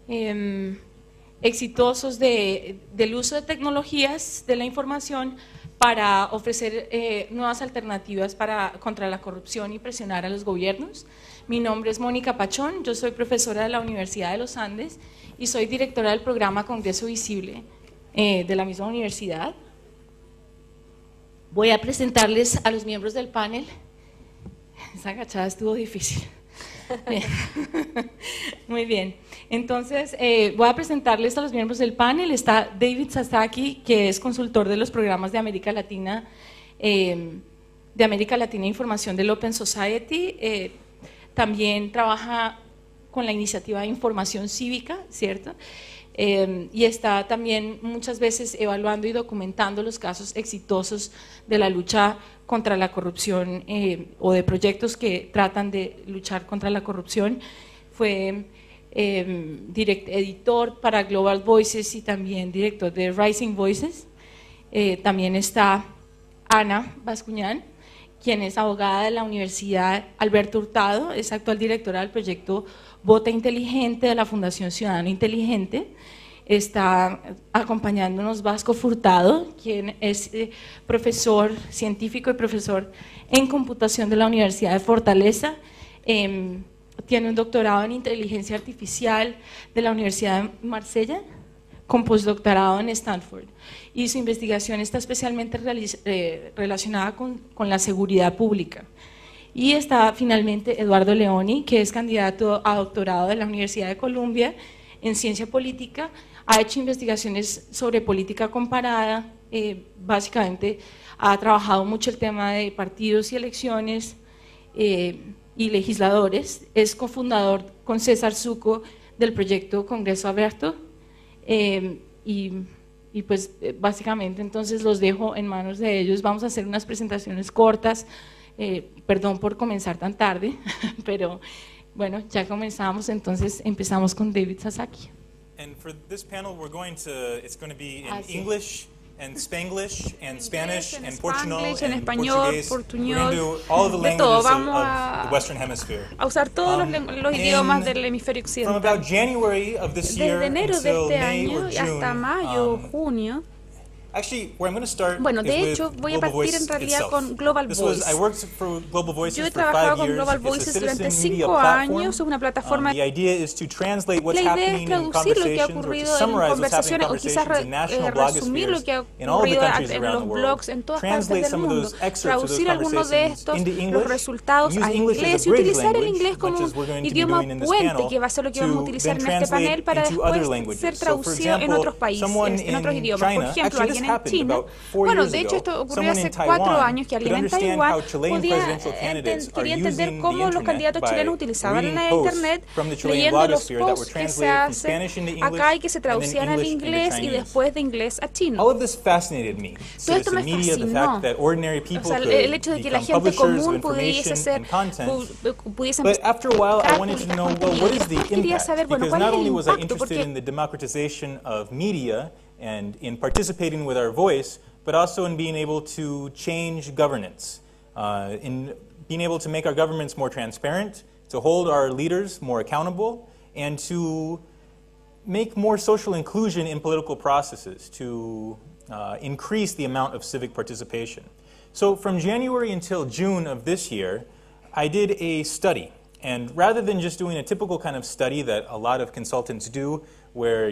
em, exitosos del uso de tecnologías de la información para ofrecer nuevas alternativas contra la corrupción y presionar a los gobiernos. Mi nombre es Mónica Pachón, yo soy profesora de la Universidad de los Andes y soy directora del programa Congreso Visible de la misma universidad. Voy a presentarles a los miembros del panel. Esa agachada estuvo difícil. Bien. Muy bien, entonces voy a presentarles a los miembros del panel. Está David Sasaki, que es consultor de los programas de América Latina Información del Open Society. También trabaja con la iniciativa de información cívica, ¿cierto? Y está también muchas veces evaluando y documentando los casos exitosos de la lucha contra la corrupción o de proyectos que tratan de luchar contra la corrupción. Fue editor para Global Voices y también director de Rising Voices. También está Ana Bascuñán, quien es abogada de la Universidad Alberto Hurtado, es actual directora del proyecto Vota Inteligente de la Fundación Ciudadano Inteligente. Está acompañándonos Vasco Furtado, quien es profesor científico y profesor en computación de la Universidad de Fortaleza. Tiene un doctorado en inteligencia artificial de la Universidad de Marsella, con postdoctorado en Stanford. Y su investigación está especialmente relacionada con la seguridad pública. Y está finalmente Eduardo Leoni, que es candidato a doctorado de la Universidad de Columbia en ciencia política. Ha hecho investigaciones sobre política comparada, básicamente ha trabajado mucho el tema de partidos y elecciones y legisladores. Es cofundador con César Zucco del proyecto Congreso Abierto. Y pues básicamente entonces los dejo en manos de ellos. Vamos a hacer unas presentaciones cortas, perdón por comenzar tan tarde, pero bueno, ya comenzamos, entonces empezamos con David Sasaki. And for this panel it's going to be in English and Spanglish and Spanish and Portuguese and Portugués. We're going to do all of the languages of the Western Hemisphere. A usar todos los idiomas del hemisferio occidental. From about January of this year Desde enero de until este May año or y hasta June, mayo o junio. Actually, where I'm going to start Bueno, de is hecho, with voy a Global partir Voice en realidad itself. con Global Voice. I worked for Global Voices Yo he for trabajado 5 con years. Global It's a Voices durante citizen media 5 platform. años, es una plataforma. The idea is to translate what's La idea es happening in traducir lo que ha conversations or to ocurrido en summarize what's happening in conversaciones o quizás conversations in national resumir lo que ha blogospheres in all of the ocurrido countries en around the los world. blogs en todas partes Translate del some of mundo, those excerpts of those traducir algunos de conversations estos into los English, resultados use a English as inglés a y bridge utilizar el language, inglés como which un is we're going to be idioma doing in this puente, panel, que va a ser lo que vamos a to utilizar then en este translate panel para into other después languages. ser So, for traducido en example, otros países, someone en otros in idiomas. Por China, ejemplo, actually this alguien en happened China. about 4 Bueno, years de hecho, ago. esto ocurrió Someone hace in 4 Taiwan años que could alguien en understand Taiwán how Chilean podía presidential candidates are quería entender using cómo the los candidatos internet chilenos by utilizaban reading la posts internet, from the Chilean leyendo los blogosphere that were posts que se translated from hacen Spanish into English acá y que se and then traducían al English into inglés y Chinese. después de inglés a chino. All of this fascinated me. Todo esto me Media, the fascinó. fact that ordinary O people sea, could el hecho de que la become gente publishers of común pudiese information ser, and content. pudiese But after a while, I publicar wanted to know, well, what is the quería impact? saber, bueno, Because ¿cuál es not el only was I impacto? interested Porque in the democratization of media and in participating with our voice, but also in being able to change governance, in being able to make our governments more transparent, to hold our leaders more accountable, and to make more social inclusion in political processes, to increase the amount of civic participation. So from January until June of this year, I did a study. And rather than just doing a typical kind of study that a lot of consultants do, where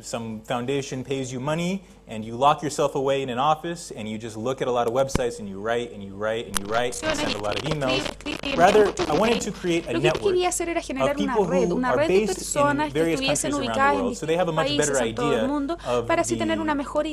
some foundation pays you money and you lock yourself away in an office and you just look at a lot of websites and you write and you write and you write and send a lot of emails. Rather, I wanted to create a network of people who are based in various countries around the world, so they have a much better idea of the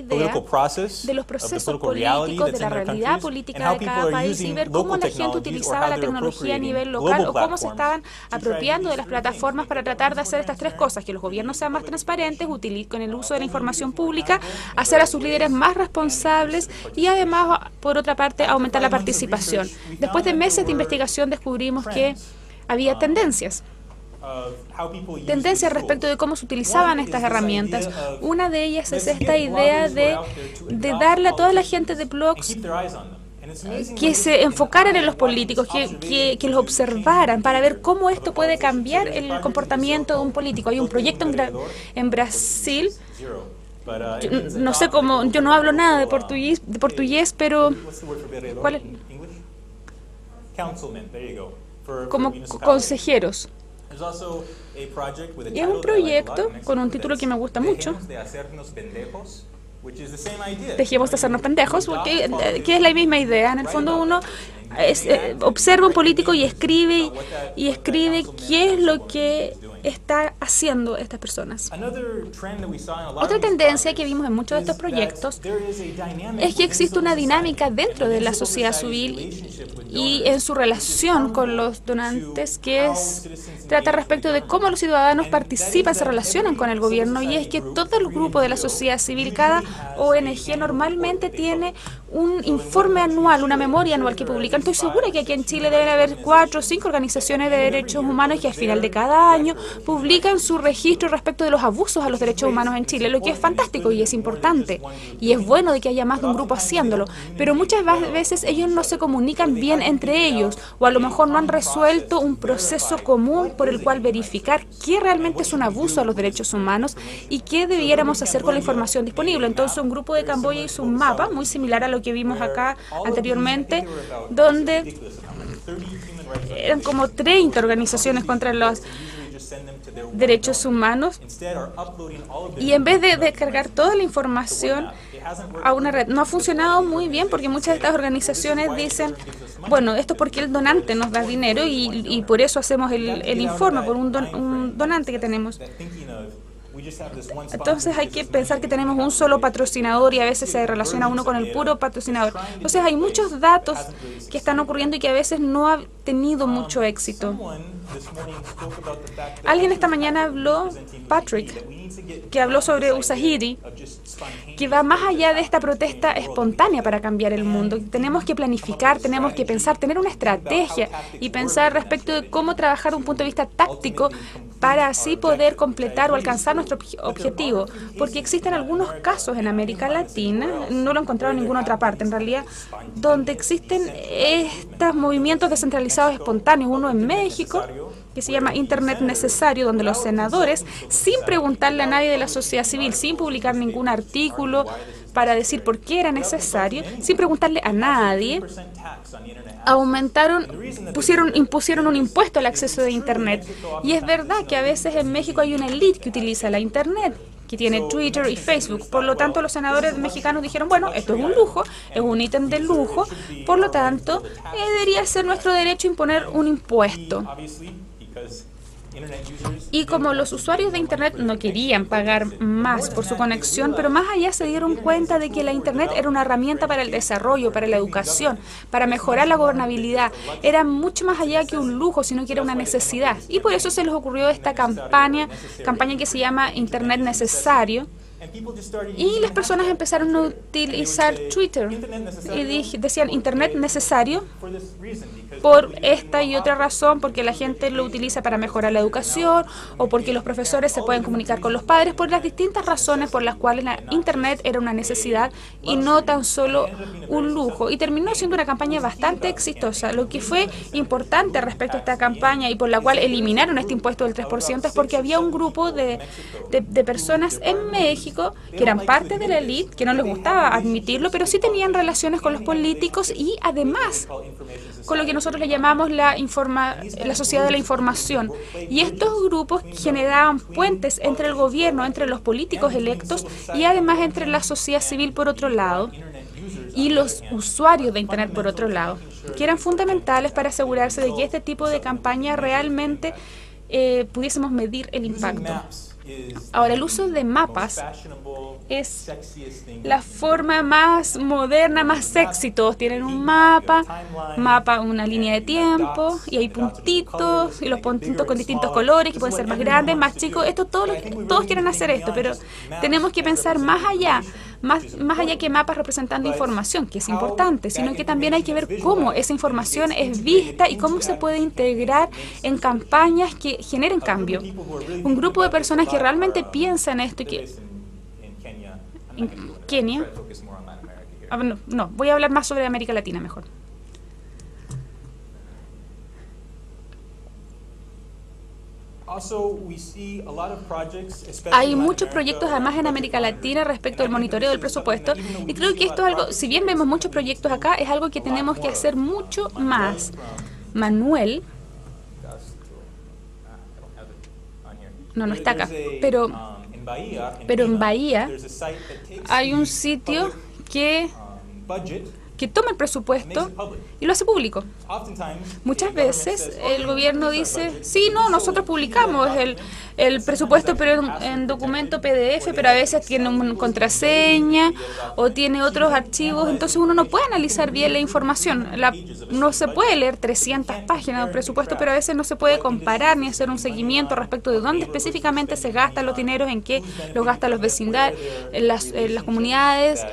political process, de los of the procesos political reality políticos, that's de in la their realidad countries, política and how de people cada are país y using ver cómo local la gente technologies or utilizaba how la they're tecnología a appropriating nivel local global o cómo se platforms estaban to try to apropiando do de las these three plataformas things. para tratar de hacer estas tres cosas, que los gobiernos sean más transparentes, con el uso de la información pública, hacer a sus líderes más responsables y además, por otra parte, aumentar la participación. Después de meses de investigación descubrimos que había tendencias respecto de cómo se utilizaban estas herramientas. Una de ellas es esta idea de darle a toda la gente de blogs que se enfocaran en los políticos, que los observaran para ver cómo esto puede cambiar el comportamiento de un político. Hay un proyecto en Brasil, no sé cómo, yo no hablo nada de portugués, pero ¿cuál es? Como consejeros. Y es un proyecto con un título que me gusta mucho. Dejemos de hacernos pendejos, que es la misma idea. En el fondo uno observa a un político y escribe qué es lo que está haciendo estas personas. Otra tendencia que vimos en muchos de estos proyectos es que existe una dinámica dentro de la sociedad civil y en su relación con los donantes trata respecto de cómo los ciudadanos participan, se relacionan con el gobierno, y es que todo el grupo de la sociedad civil, cada ONG normalmente tiene un informe anual, una memoria anual que publican. Estoy segura que aquí en Chile deben haber 4 o 5 organizaciones de derechos humanos que al final de cada año publican su registro respecto de los abusos a los derechos humanos en Chile, lo que es fantástico y es importante. Y es bueno de que haya más de un grupo haciéndolo, pero muchas veces ellos no se comunican bien entre ellos, o a lo mejor no han resuelto un proceso común por el cual verificar qué realmente es un abuso a los derechos humanos y qué debiéramos hacer con la información disponible. Entonces, un grupo de Camboya hizo un mapa muy similar a lo que vimos acá anteriormente, donde eran como 30 organizaciones contra los derechos humanos, y en vez de descargar toda la información a una red, no ha funcionado muy bien, porque muchas de estas organizaciones dicen, bueno, esto es porque el donante nos da dinero y por eso hacemos el informe, por un donante que tenemos. Entonces hay que pensar que tenemos un solo patrocinador y a veces se relaciona uno con el puro patrocinador. Entonces hay muchos datos que están ocurriendo y que a veces no ha tenido mucho éxito. Alguien esta mañana habló, Patrick, que habló sobre Usahidi, que va más allá de esta protesta espontánea para cambiar el mundo. Tenemos que planificar, tenemos que pensar, tener una estrategia y pensar respecto de cómo trabajar de un punto de vista táctico para así poder completar o alcanzar nuestro objetivo. Porque existen algunos casos en América Latina, no lo he encontrado en ninguna otra parte en realidad, donde existen estos movimientos descentralizados espontáneos. Uno en México, que se llama Internet Necesario, donde los senadores, sin preguntarle a nadie de la sociedad civil, sin publicar ningún artículo para decir por qué era necesario, sin preguntarle a nadie, impusieron un impuesto al acceso de Internet. Y es verdad que a veces en México hay una élite que utiliza la Internet, que tiene Twitter y Facebook. Por lo tanto, los senadores mexicanos dijeron, bueno, esto es un lujo, es un ítem de lujo, por lo tanto, debería ser nuestro derecho imponer un impuesto. Y como los usuarios de Internet no querían pagar más por su conexión, pero más allá se dieron cuenta de que la Internet era una herramienta para el desarrollo, para la educación, para mejorar la gobernabilidad. Era mucho más allá que un lujo, sino que era una necesidad. Y por eso se les ocurrió esta campaña que se llama Internet Necesario. Y las personas empezaron a utilizar Twitter y decían Internet necesario por esta y otra razón, porque la gente lo utiliza para mejorar la educación o porque los profesores se pueden comunicar con los padres, por las distintas razones por las cuales la Internet era una necesidad y no tan solo un lujo. Y terminó siendo una campaña bastante exitosa. Lo que fue importante respecto a esta campaña y por la cual eliminaron este impuesto del 3% es porque había un grupo de personas en México que eran parte de la élite, que no les gustaba admitirlo, pero sí tenían relaciones con los políticos y además con lo que nosotros le llamamos la sociedad de la información. Y estos grupos generaban puentes entre el gobierno, entre los políticos electos y además entre la sociedad civil por otro lado y los usuarios de Internet por otro lado, que eran fundamentales para asegurarse de que este tipo de campaña realmente pudiésemos medir el impacto. Ahora, el uso de mapas es la forma más moderna, más sexy. Todos tienen un mapa, una línea de tiempo, y hay puntitos, y los puntitos con distintos colores, que pueden ser más grandes, más chicos. Todos quieren hacer esto, pero tenemos que pensar más allá que mapas representando información, que es importante, sino que también hay que ver cómo esa información es vista y cómo se puede integrar en campañas que generen cambio. Un grupo de personas que realmente piensan esto y que en Kenia, no, voy a hablar más sobre América Latina mejor. Hay muchos proyectos además en América Latina respecto al monitoreo del presupuesto y creo que esto es algo, si bien vemos muchos proyectos acá, es algo que tenemos que hacer mucho más. Manuel, no está acá, pero en Bahía hay un sitio que toma el presupuesto y lo hace público. Muchas veces el gobierno dice, sí, no, nosotros publicamos el presupuesto pero en documento PDF, pero a veces tiene una contraseña o tiene otros archivos, entonces uno no puede analizar bien la información. No se puede leer 300 páginas de un presupuesto, pero a veces no se puede comparar ni hacer un seguimiento respecto de dónde específicamente se gastan los dineros, en qué los gastan los vecindarios, en las comunidades,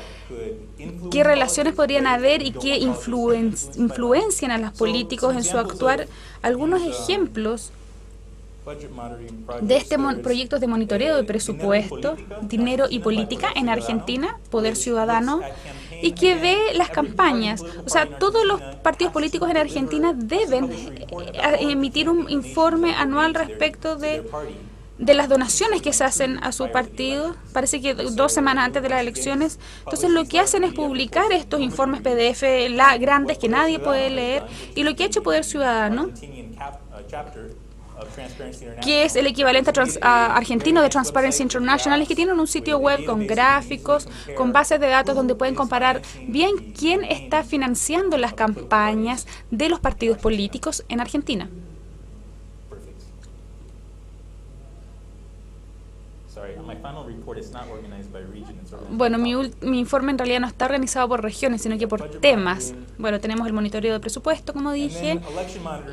qué relaciones podrían haber y qué influencian a los políticos en su actuar. Algunos ejemplos de proyectos de monitoreo de presupuesto, dinero y política en Argentina, Poder Ciudadano, y que ve las campañas. O sea, todos los partidos políticos en Argentina deben emitir un informe anual respecto de las donaciones que se hacen a su partido, parece que 2 semanas antes de las elecciones. Entonces lo que hacen es publicar estos informes PDF grandes que nadie puede leer, y lo que ha hecho Poder Ciudadano, que es el equivalente argentino de Transparency International, es que tienen un sitio web con gráficos, con bases de datos donde pueden comparar bien quién está financiando las campañas de los partidos políticos en Argentina. Bueno, mi informe en realidad no está organizado por regiones, sino que por temas. Bueno, tenemos el monitoreo de presupuesto, como dije,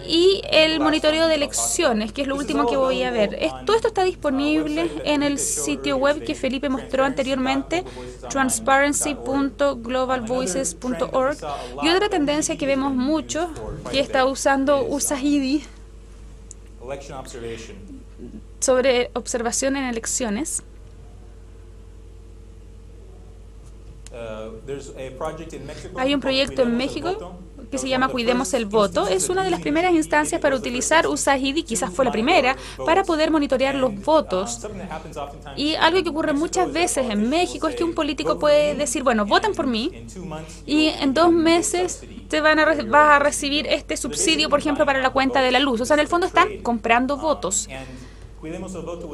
y el monitoreo de elecciones, que es lo último que voy a ver. Todo esto está disponible en el sitio web que Felipe mostró anteriormente, transparency.globalvoices.org. Y otra tendencia que vemos mucho, que está usando USAID, sobre observación en elecciones. Hay un proyecto en México que se llama Cuidemos el Voto. Es una de las primeras instancias para utilizar USAID, quizás fue la primera, para poder monitorear los votos. Y algo que ocurre muchas veces en México es que un político puede decir, bueno, voten por mí, y en 2 meses vas a recibir este subsidio, por ejemplo, para la cuenta de la luz. O sea, en el fondo están comprando votos.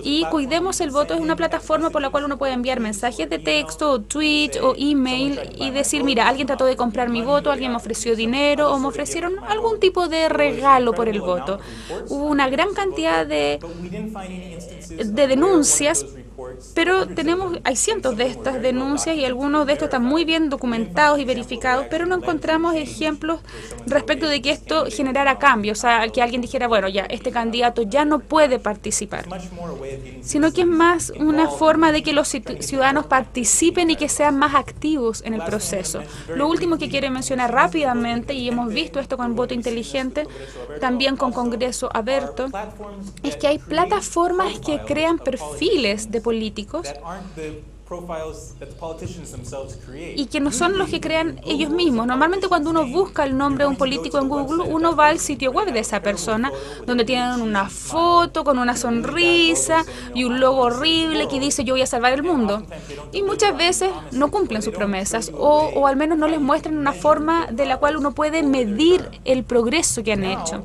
Y Cuidemos el Voto es una plataforma por la cual uno puede enviar mensajes de texto, o tweet o email y decir, mira, alguien trató de comprar mi voto, alguien me ofreció dinero o me ofrecieron algún tipo de regalo por el voto. Hubo una gran cantidad de denuncias, pero hay cientos de estas denuncias y algunos de estos están muy bien documentados y verificados, pero no encontramos ejemplos respecto de que esto generara cambios, o sea, que alguien dijera, bueno, ya, este candidato ya no puede participar, sino que es más una forma de que los ciudadanos participen y que sean más activos en el proceso. Lo último que quiero mencionar rápidamente, y hemos visto esto con voto inteligente, también con Congreso Abierto, es que hay plataformas que crean perfiles de políticos y que no son los que crean ellos mismos. Normalmente cuando uno busca el nombre de un político en Google, uno va al sitio web de esa persona, donde tienen una foto con una sonrisa y un logo horrible que dice yo voy a salvar el mundo. Y muchas veces no cumplen sus promesas o al menos no les muestran una forma de la cual uno puede medir el progreso que han hecho.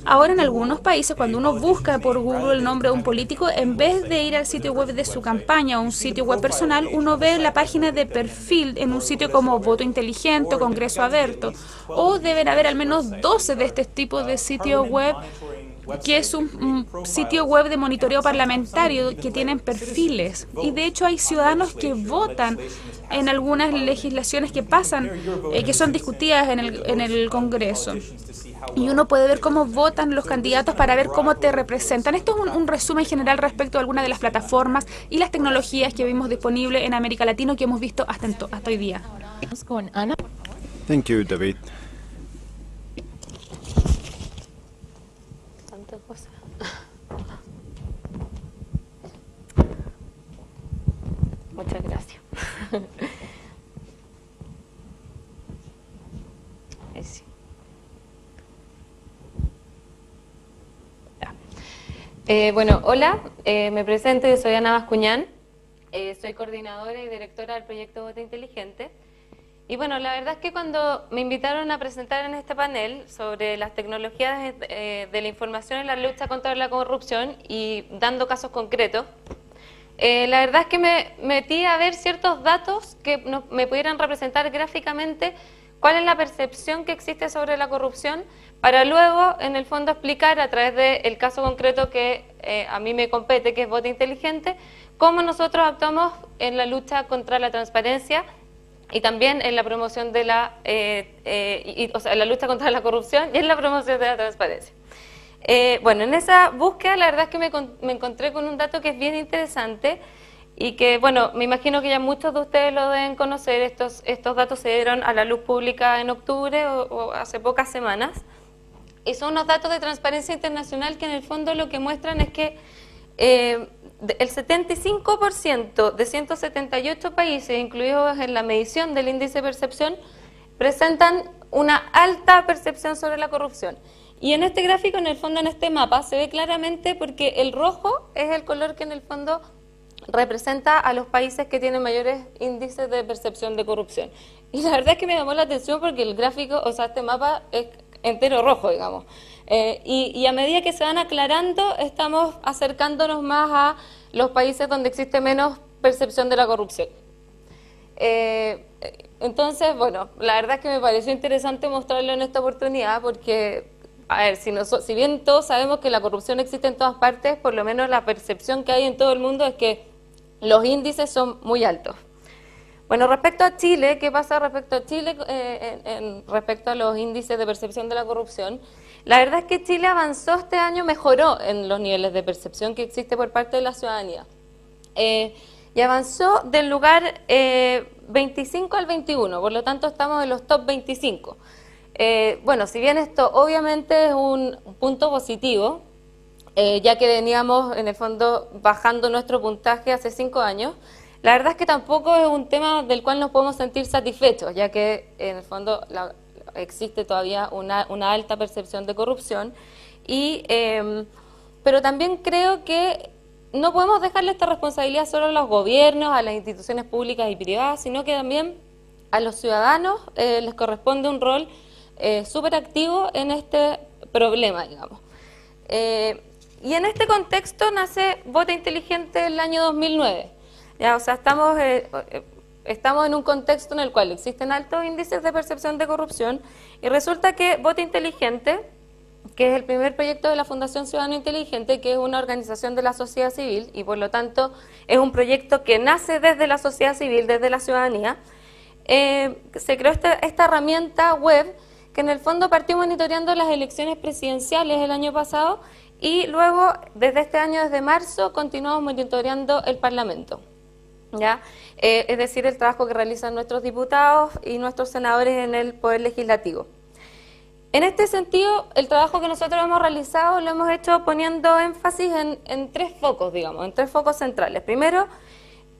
Ahora en algunos países cuando uno busca por Google el nombre de un político, en vez de ir al sitio web de su campaña o un sitio web personal, uno ve la página de perfil en un sitio como Voto Inteligente o Congreso Abierto, o deben haber al menos 12 de este tipo de sitio web, que es un sitio web de monitoreo parlamentario que tienen perfiles. Y de hecho hay ciudadanos que votan en algunas legislaciones que pasan, que son discutidas en el Congreso. Y uno puede ver cómo votan los candidatos para ver cómo te representan. Esto es un resumen general respecto a algunas de las plataformas y las tecnologías que vimos disponibles en América Latina que hemos visto hasta hoy día. Vamos con Ana. Thank you, David. Tanta cosa. Muchas gracias. Hola, me presento, yo soy Ana Bascuñán, soy coordinadora y directora del proyecto Voto Inteligente. Y bueno, la verdad es que cuando me invitaron a presentar en este panel sobre las tecnologías de la información en la lucha contra la corrupción y dando casos concretos, la verdad es que me metí a ver ciertos datos que me pudieran representar gráficamente cuál es la percepción que existe sobre la corrupción, para luego, en el fondo, explicar a través del caso concreto que a mí me compete, que es Voto Inteligente, cómo nosotros actuamos en la lucha contra la transparencia y también en la promoción de en la lucha contra la corrupción y en la promoción de la transparencia. En esa búsqueda la verdad es que me encontré con un dato que es bien interesante y que, me imagino que ya muchos de ustedes lo deben conocer. Estos datos se dieron a la luz pública en octubre o hace pocas semanas, y son unos datos de Transparencia Internacional que en el fondo lo que muestran es que el 75% de 178 países incluidos en la medición del índice de percepción presentan una alta percepción sobre la corrupción. Y en este gráfico, en el fondo, en este mapa, se ve claramente porque el rojo es el color que en el fondo representa a los países que tienen mayores índices de percepción de corrupción. Y la verdad es que me llamó la atención porque el gráfico, este mapa es entero rojo, digamos. Y a medida que se van aclarando, estamos acercándonos más a los países donde existe menos percepción de la corrupción. Entonces, la verdad es que me pareció interesante mostrarlo en esta oportunidad porque, a ver, si bien todos sabemos que la corrupción existe en todas partes, por lo menos la percepción que hay en todo el mundo es que los índices son muy altos. Bueno, respecto a Chile, ¿qué pasa respecto a Chile respecto a los índices de percepción de la corrupción? La verdad es que Chile avanzó este año, mejoró en los niveles de percepción que existe por parte de la ciudadanía. Y avanzó del lugar 25 al 21, por lo tanto estamos en los top 25. Si bien esto obviamente es un punto positivo, ya que veníamos en el fondo bajando nuestro puntaje hace 5 años, la verdad es que tampoco es un tema del cual nos podemos sentir satisfechos, ya que en el fondo existe todavía una alta percepción de corrupción, pero también creo que no podemos dejarle esta responsabilidad solo a los gobiernos, a las instituciones públicas y privadas, sino que también a los ciudadanos les corresponde un rol súper activo en este problema, digamos. Y en este contexto nace Voto Inteligente el año 2009. ¿Ya? O sea, estamos en un contexto en el cual existen altos índices de percepción de corrupción y resulta que Voto Inteligente, que es el primer proyecto de la Fundación Ciudadano Inteligente, que es una organización de la sociedad civil y por lo tanto es un proyecto que nace desde la sociedad civil, desde la ciudadanía, se creó esta herramienta web que en el fondo partió monitoreando las elecciones presidenciales el año pasado y luego desde este año, desde marzo, continuamos monitoreando el Parlamento. ¿Ya? Es decir, el trabajo que realizan nuestros diputados y nuestros senadores en el Poder Legislativo. En este sentido, el trabajo que nosotros hemos realizado lo hemos hecho poniendo énfasis en 3 focos, digamos, en 3 focos centrales. Primero,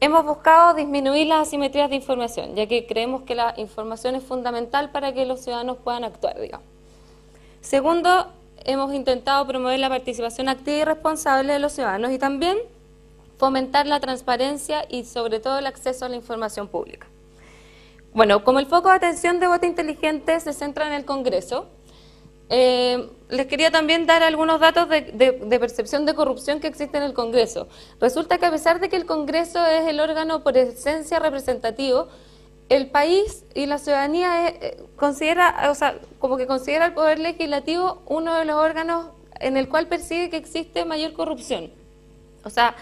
hemos buscado disminuir las asimetrías de información, ya que creemos que la información es fundamental para que los ciudadanos puedan actuar, digamos. Segundo, hemos intentado promover la participación activa y responsable de los ciudadanos y también fomentar la transparencia y sobre todo el acceso a la información pública. Bueno, como el foco de atención de Voto Inteligente se centra en el Congreso, les quería también dar algunos datos de percepción de corrupción que existe en el Congreso. Resulta que a pesar de que el Congreso es el órgano por esencia representativo, el país y la ciudadanía considera el Poder Legislativo uno de los órganos en el cual percibe que existe mayor corrupción. O sea,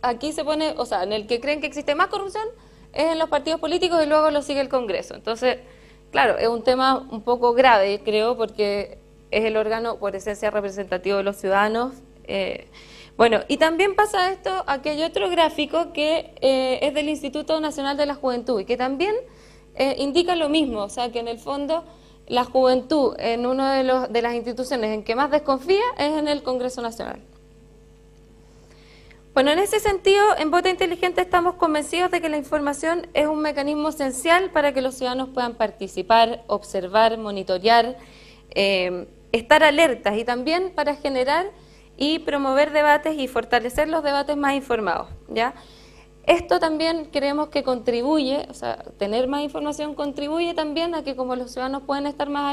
aquí se pone, en el que creen que existe más corrupción es en los partidos políticos y luego lo sigue el Congreso. Entonces, claro, es un tema un poco grave, creo, porque es el órgano por esencia representativo de los ciudadanos. Y también pasa esto, aquí hay otro gráfico que es del Instituto Nacional de la Juventud y que también indica lo mismo, o sea, que en el fondo la juventud en una de las instituciones en que más desconfía es en el Congreso Nacional. Bueno, en ese sentido, en Voto Inteligente estamos convencidos de que la información es un mecanismo esencial para que los ciudadanos puedan participar, observar, monitorear, estar alertas y también para generar y promover debates y fortalecer los debates más informados, ¿ya? Esto también creemos que contribuye, o sea, tener más información contribuye también a que como los ciudadanos pueden estar más